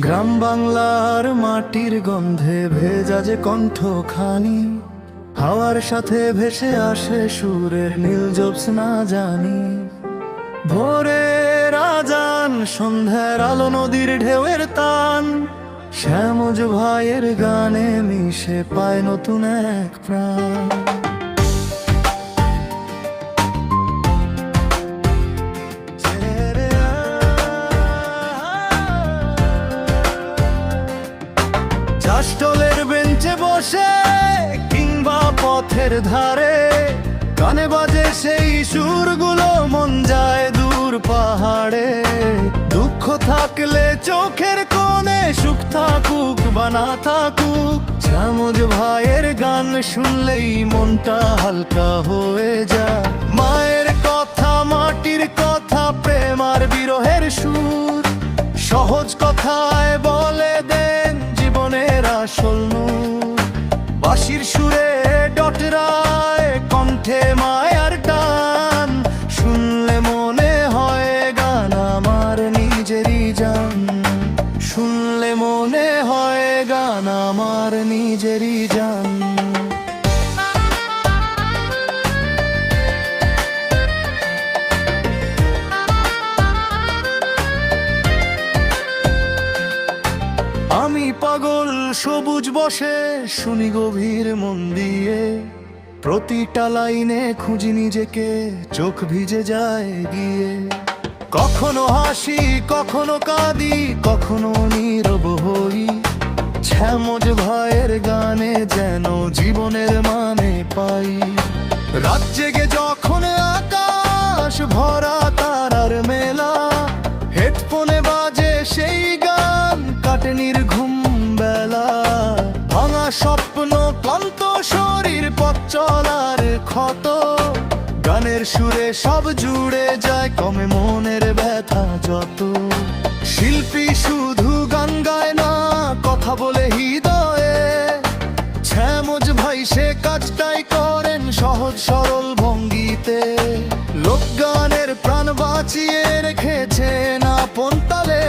গ্রাম বাংলার মাটির গন্ধে ভেজা যে কণ্ঠখানি, হাওয়ার সাথে ভেসে আসে সুরের নীল জ্যোৎস্না জানি। ভোরের আজান, সন্ধ্যার আলো, নদীর ঢেউয়ের তান, শ্যামজ ভাইয়ের গানে মিশে পায় নতুন এক প্রাণ। চাষটলের বেঞ্চে বসে কিংবা পথের ধারে, কানে বাজে সেই সুরগুলো, মন যায় দূর পাহাড়ে। দুঃখ থাকলে চোখের কোণে, সুখ থাকুক বা না থাকুক, শ্যামজ ভাইয়ের গান শুনলেই মনটা হালকা হয়ে যায়। মায়ের কথা, মাটির কথা, প্রেম আর বিরহের সুর, সহজ কথায় বলে দেন জীবনের আসল নূর। বাঁশির সুরে ডটরায়, কণ্ঠে মায়ার টান, শুনলে মনে হয় গান আমার নিজেরই জান। শুনলে মনে হয় গান আমার নিজেরই জান। আমি পাগল সবুজ বসে শুনি গভীর মন দিয়ে, প্রতিটা লাইনে খুঁজি নিজেকে, চোখ ভিজে যায় গিয়ে। কখনো হাসি, কখনো কাঁদি, কখনো নীরব হই, শ্যামজ ভাইয়ের গানে যেন জীবনের মানে পাই। রাত জেগে যখন আকাশ ভরা তারার মেলা, হেডফোনে বাজে সেই গান, কাটে নির্ঘুম বেলা। ভাঙা স্বপ্ন, ক্লান্ত শরীর, পথ চলার ক্ষত, গানের সুরে সব জুড়ে যায়, কমে মনের ব্যথা যত। শিল্পী শুধু গান গায় না, কথা বলে হৃদয়ে, শ্যামজ ভাই সে কাজটাই করেন সহজ সরল ভঙ্গিতে। লোকগানের প্রাণ বাঁচিয়ে রেখেছেন আপন তালে,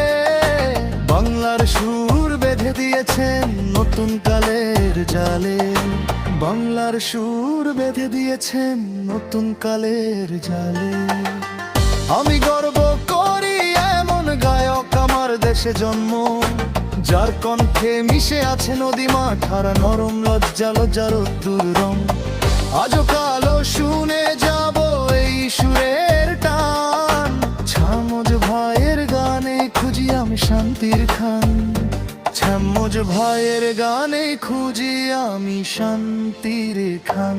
বাংলার সুর বেঁধে দিয়েছেন নতুন কালের জালে। বাংলার সুর বেঁধে দিয়েছেন নতুন কালের জালে। আমি গর্ব করি এমন গায়ক আমার দেশে জন্ম, যার কণ্ঠে মিশে আছে নদী মাঠ আর নরম লজ্জা লজ্জার দূর রং। আজও কালো শুনে যাব এই সুরের টান, শ্যামজ ভাইয়ের গানে খুঁজি আমি শান্তির খান। শ্যামজ ভাইয়ের গানে খুঁজি আমি শান্তির খান।